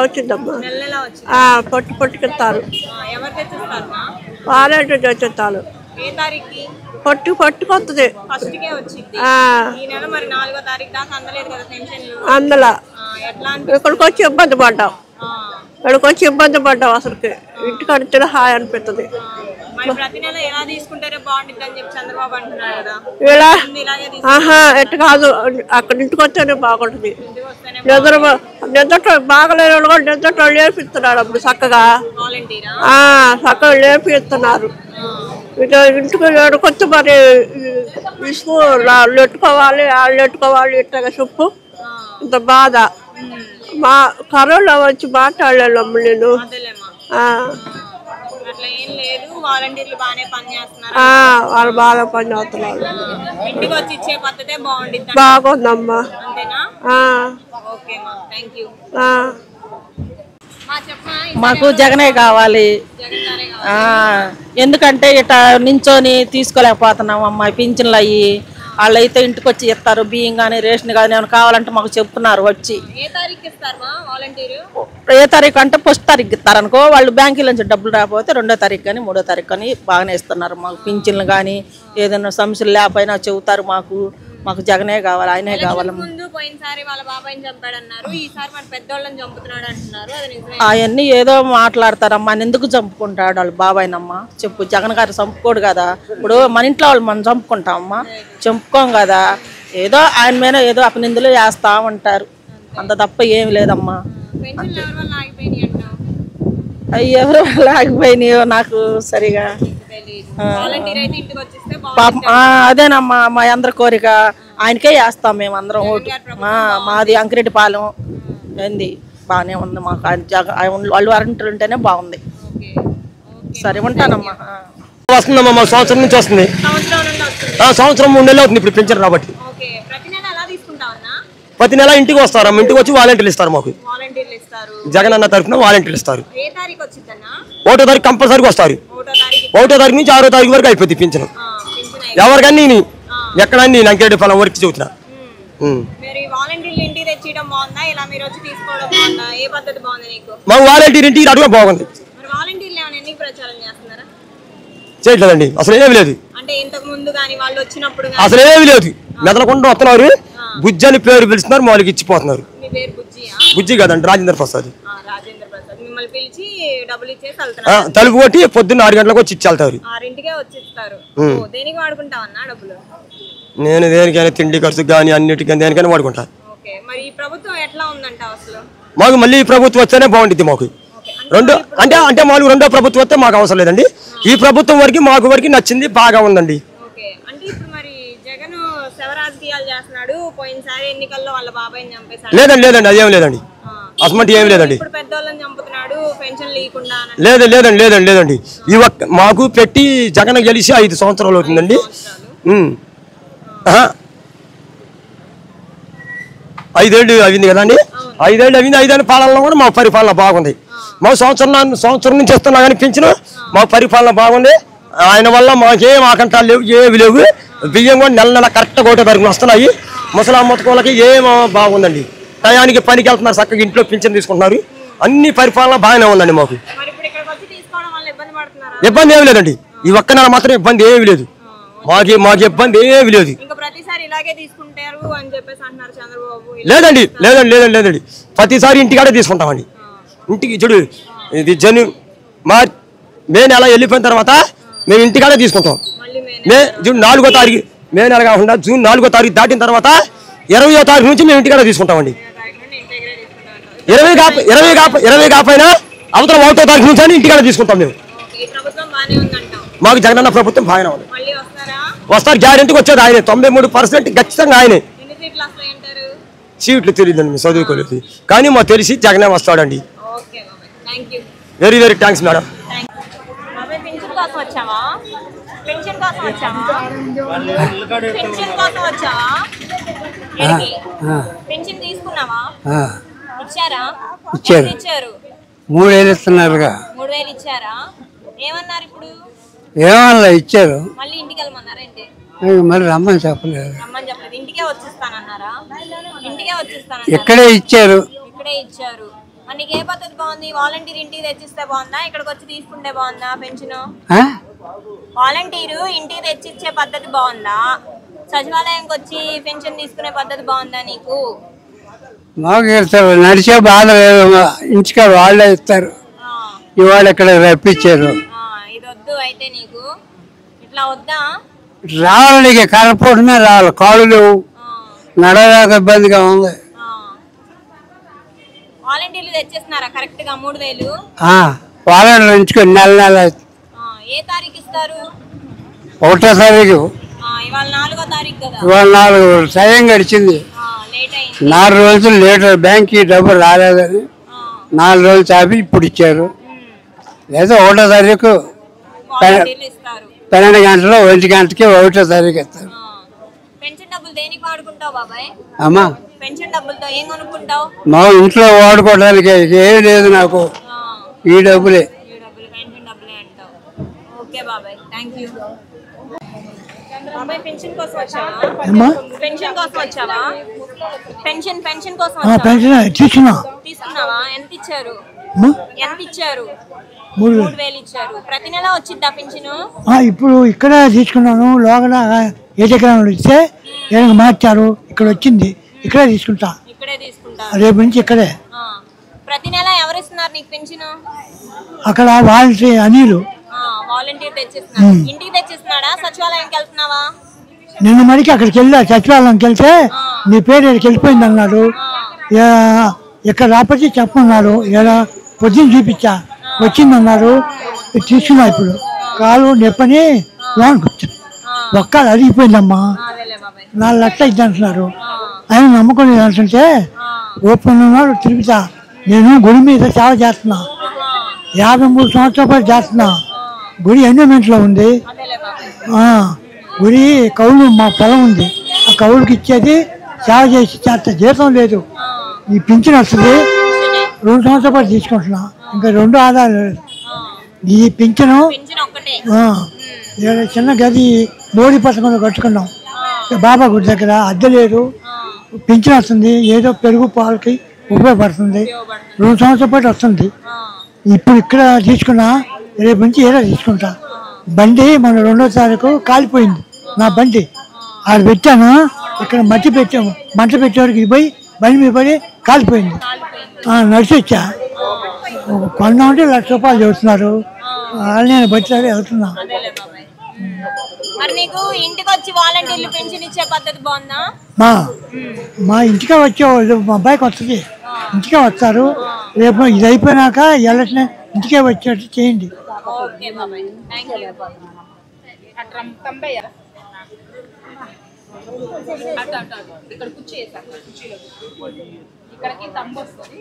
వచ్చిందమ్మా. పొట్టు పొట్టుకెళ్తారు, వాలంటీ తెచ్చుతారు. పొట్టు పొట్టుకొస్తుంది. అందులో ఇక్కడికి వచ్చి ఇబ్బంది పడ్డాం. అసలుకి ఇంటికి అడిగితే హాయ్ అనిపిస్తుంది. ఎట్టు కాదు, అక్కడ ఇంటికి వస్తేనే బాగుంటుంది. నిద్ర బాగలేని వాళ్ళు కూడా నిద్ర లేపిస్తున్నాడు అప్పుడు చక్కగా లేపిస్తున్నారు. ఇంటికి ఏడుకొచ్చి మరి ఇసుకు నెట్టుకోవాలి, వాళ్ళు నెట్టుకోవాలి. ఇట్లా చెప్పు, ఇంత బాధ. మా కరోనా వచ్చి మాట్లాడలేము నేను. వాళ్ళు బాగా పని చేస్తున్నారు. బాగుందమ్మా. మాకు జగనే కావాలి. ఎందుకంటే ఇట్లా నించొని తీసుకోలేకపోతున్నాం అమ్మా. పింఛన్లు అయ్యి వాళ్ళైతే ఇంటికి వచ్చి ఇస్తారు. బియ్యం కానీ రేషన్ కానీ ఏమైనా కావాలంటే మాకు చెప్తున్నారు వచ్చి. ఏ తారీఖు అంటే ఫస్ట్ తారీఖు ఇస్తారు అనుకో. వాళ్ళు బ్యాంకుల నుంచి డబ్బులు రాకపోతే 2వ తారీఖు కానీ 3వ తారీఖు కానీ బాగానే ఇస్తున్నారు మాకు. పింఛన్లు కానీ ఏదైనా సమస్యలు లేకపోయినా చెబుతారు మాకు. మాకు జగనే కావాలి, ఆయనే కావాలి. అవన్నీ ఏదో మాట్లాడతారమ్మా. ఎందుకు చంపుకుంటాడు వాళ్ళ బాబాయ్నమ్మా చెప్పు. జగన్ గారు చంపుకోడు కదా. ఇప్పుడు మన ఇంట్లో వాళ్ళు మనం చంపుకుంటామమ్మా, చంపుకోం కదా. ఏదో ఆయన మీద ఏదో అపనిందులు వేస్తా ఉంటారు, అంత తప్ప ఏమి లేదమ్మా. అవి ఎవరు ఆగిపోయినాయో నాకు సరిగా. అదేనమ్మా మా అందరి కోరిక. ఆయనకే వేస్తాం మేము అందరం ఓటు. మాది అంకిరెడ్డిపాలెం. ఏంది బాగానే ఉంది మాకు. వాళ్ళు వారంటీలు ఉంటేనే బాగుంది. సరే ఉంటానమ్మా. వస్తుందమ్మా, మాకు సంవత్సరం నుంచి వస్తుంది. సంవత్సరం 3 నెలలు అవుతుంది ఇప్పుడు పెంచారు కాబట్టి. ప్రతి నెల ఇంటికి వస్తారమ్మా. ఇంటికి వచ్చి వాలంటీర్లు ఇస్తారు మాకు. జగన్ అన్న తరఫున వాలంటీర్లు ఇస్తారు. 1వ తారీఖు కంపల్సరీగా వస్తారు. 1వ తారీఖు నుంచి 6వ తారీఖు వరకు అయిపోద్ది పింఛను. ఎవరికన్నా నేను ఎక్కడన్నా నేను అంకిరెడ్డిపాలెం వరకు చెబుతున్నా. మాకు వాలంటీర్ ఇంటికి రావడం బాగుంది. చేయట్లేదండి, అసలు ఏమీ లేదు. అసలు ఏమీ లేదు. మెదలకుండా వస్తున్నారు. బుజ్జి అని పేరు పిలుస్తున్నారు, మాకు ఇచ్చిపోతున్నారు. బుజ్జి కదండి, రాజేంద్ర ప్రసాద్. తలుపు కొట్టి పొద్దున్న 6 గంటలకు వచ్చి ఇచ్చి వెళ్తారు. నేను దేనికైనా తిండి ఖర్చు కానీ అన్నిటికీ దేనికైనా వాడుకుంటా. మాకు మళ్ళీ ఈ ప్రభుత్వం వస్తేనే బాగుంటుంది. మాకు అంటే మాకు 2వ ప్రభుత్వం వస్తే మాకు అవసరం లేదండి. ఈ ప్రభుత్వం వరకు మాకు వరకు నచ్చింది, బాగా ఉందండి. లేదండి లేదండి, అదేం లేదండి. అసమంటి ఏమి లేదండి. లేదండి లేదండి లేదండి. ఈ మాకు పెట్టి జగన్ గెలిచి 5 సంవత్సరాలు అవుతుందండి. 5 ఏళ్ళు అయింది కదండి. 5 ఏళ్ళు అయింది. 5 ఏళ్ళ పాలనలో కూడా మా పరిపాలన బాగుంది. మాకు సంవత్సరం నుంచి వస్తున్నా కానీ పెంచిన మా పరిపాలన బాగుంది. ఆయన వల్ల మాకేం ఆకంటాలు లేవు, ఏవి లేవు. బియ్యం కూడా నెల నెల కరెక్ట్గా 1వ తారీఖున వస్తున్నాయి. ముసలాం మొత్తుకోళ్ళకి ఏం బాగుందండి. టయానికి పనికి వెళ్తున్నారు, చక్కగా ఇంట్లో పింఛన్ తీసుకుంటున్నారు. అన్ని పరిపాలన బాగానే ఉందండి మాకు. ఇబ్బంది ఏమి లేదండి. ఈ ఒక్క నెల మాత్రం ఇబ్బంది ఏమి లేదు. మాకు ఇబ్బంది ఏమి లేదు. లేదండి లేదండి లేదండి లేదండి. ప్రతిసారి ఇంటికాడే తీసుకుంటామండి. ఇంటికి చూడు, ఇది మే నెల వెళ్ళిపోయిన తర్వాత మేము ఇంటికాడే తీసుకుంటాం. జూన్ 4వ తారీఖు, మే నెల కాకుండా జూన్ 4వ తారీఖు దాటిన తర్వాత 20వ తారీఖు నుంచి మేము ఇంటికాడే తీసుకుంటామండి. 20 కాకపోయినా అవతల 1వ తారీఖు నుంచి అని ఇంటికాడే తీసుకుంటాం మేము. మాకు జగనన్న ప్రభుత్వం బాగానే ఉంది. వస్తారు, గ్యారెంటీకి వచ్చేది ఆయనే. 93% ఖచ్చితంగా ఆయనే. సీట్లు తెలియదండి, మేము చదువుకోలేదు కానీ మాకు తెలిసి జగనే వస్తాడండి. Very very thanks madam. ఇచ్చారు 3000 ఇస్తున్నారుగా. 3000 ఇచ్చారా? ఏమన్నారు ఇప్పుడు? ఏమన్నా ఇచ్చారు. మళ్ళీ ఇంటికి వెళ్ళమన్నారేంటి? మరి రమ్మని చెప్పలేదు. ఇంటికే వచ్చిస్తానన్నారా? ఇక్కడే ఇచ్చారు. ఇక్కడే ఇచ్చారు. మరి నీకు ఏ పద్ధతి బాగుంది? వాలంటీర్ ఇంటికి తెచ్చిస్తే బాగుందా, ఇక్కడికి వచ్చి తీసుకుంటే బాగుందా పెన్షన్? వాలంటీరు ఇంటికి తెచ్చిచ్చే పద్ధతి బాగుందా, సచివాలయంకి వచ్చి పెన్షన్ తీసుకునే పద్ధతి బాగుందా నీకు? మాకు ఇస్తారు, నడిచే బాధ లేదు, ఇంటికాడ వాళ్ళే ఇస్తారు. ఇవాళ ఇక్కడ రప్పించారు. ఇది వద్దు అయితే నీకు, ఇట్లా వద్దా? రావాలి, కరపోవడమే రావాలి, కాళ్ళు లేవు, నడవలేక ఇబ్బందిగా ఉంది. వాలంటీర్లు తెచ్చేస్తున్నారా కరెక్ట్ గా 3000? వాళ్ళని ఉంచుకొని నెల ఏ తారీఖు ఇస్తారు? 1వ తారీఖు. ఇవాళ 4వ తారీఖు కదా. ఇవాళ 4 సమయం గడిచింది. లేట్ అయింది. 4 రోజులు లేట్, బ్యాంక్కి డబ్బు రాలేదని 4 రోజులు చాపి ఇప్పుడు ఇచ్చారు. లేదా 1వ తారీఖు 12 గంటలు 1 గంటకి 1వ తారీఖు ఇస్తారు. పెన్షన్ డబ్బులు దేనికి వాడుకుంటావు బాబాయ్? అమ్మా, పెన్షన్ డబ్బులతో ఏం కొనుక్కుంటావు? మా ఇంట్లో వాడుకోవడానికి ఏం లేదు నాకు, ఈ డబ్బులే. పెన్షన్ డబ్బులే అంటావు. ఓకే బాబాయ్, థ్యాంక్ యూ. బాబాయ్ పెన్షన్ కోసం వచ్చావా? పెన్షన్ కోసం వచ్చావా? పెన్షన్ కోసం తీసుకున్నావా? ఎంత ఇచ్చారు? 3000 ఇచ్చారు. ప్రతి నెల వచ్చిద్దా పెన్షన్? ఇప్పుడు ఇక్కడ తీసుకున్నాను, లోగడ ఏటెకరాలు ఇస్తే ఏదైనా మార్చారు, ఇక్కడ వచ్చింది, ఇక్కడే తీసుకుంటా. ఇక్కడే తీసుకుంటా, రేపు నుంచి ఇక్కడే. ప్రతి నెల ఎవరు ఇస్తున్నారు నీకు పెన్షన్? అక్కడ వాలంటీర్ అనిలు. వాలంటీర్ తెచ్చిస్తున్నాడు. ఇంటికి తెచ్చిస్తున్నాడా, సచివాలయంకి వెళ్తున్నావా? నిన్న మరికి అక్కడికి వెళ్ళా, సచివాలయంకి వెళ్తే నీ పేరు ఇక్కడికి వెళ్ళిపోయింది అన్నాడు. ఇక్కడ రాపతి చెప్పమన్నాడు, ఇలా పొద్దున్న చూపించా, వచ్చిందన్నారు, తీసుకున్నా. ఇప్పుడు కాలు నొప్పని లోనికి వచ్చాను, ఒక్కలు అరిగిపోయిందమ్మా, 4 లక్షలు ఇద్దంటున్నారు. ఆయన నమ్మకం అంటుంటే ఓపెన్ ఉన్నాడు తిరుగుతా. నేను గుడి మీద సేవ చేస్తున్నా, 53 సంవత్సరాల పాటు చేస్తున్నా. గుడి ఎండోమెంట్లో ఉంది. గుడి కౌలు, మా పొలం ఉంది, ఆ కౌలుకి ఇచ్చేది సేవ చేసి చేస్తా. జీతం లేదు, ఈ పింఛన్ వస్తుంది. 2 సంవత్సరాల పాటు తీసుకుంటున్నా, ఇంకా 2 ఆదాయాలు లేదు. ఈ పింఛను చిన్న గది మోడీ పథకంలో కట్టుకున్నాం, బాబా గుడి దగ్గర. అద్దె లేదు, పింఛన్ వస్తుంది, ఏదో పెరుగు పాలకి ఉపయోగపడుతుంది. 2 సంవత్సరాల పాటు వస్తుంది. ఇప్పుడు ఇక్కడ తీసుకున్నా, రేపు నుంచి ఏదో తీసుకుంటా. బండి మన 2వ తారీఖు కాలిపోయింది, నా బండి ఆడ పెట్టాను. ఇక్కడ మట్టి పెట్టాము, మంట పెట్టేవారికి పోయి బండి మీద పడి కాలిపోయింది. నడిచి వచ్చా, కొందామంటే 1 లక్ష రూపాయలు చెబుతున్నారు. నేను బట్టి వెళ్తున్నా. మరి నీకు ఇంటికి వచ్చి వాలంటీర్లు పెన్షన్ ఇచ్చే పద్ధతి బాగుందా? మా ఇంటికే వచ్చేవాళ్ళు, మా అబ్బాయికి వస్తుంది, ఇంటికే వస్తారు. రేపు ఇది అయిపోయినాక ఎలక్షన్ ఇంటికే వచ్చేట్టు చేయండి. ఓకే బాబాయ్, థ్యాంక్ యూ. ఇక్కడ కుర్చీ వేసారు, ఇక్కడికి తంబు వస్తుంది.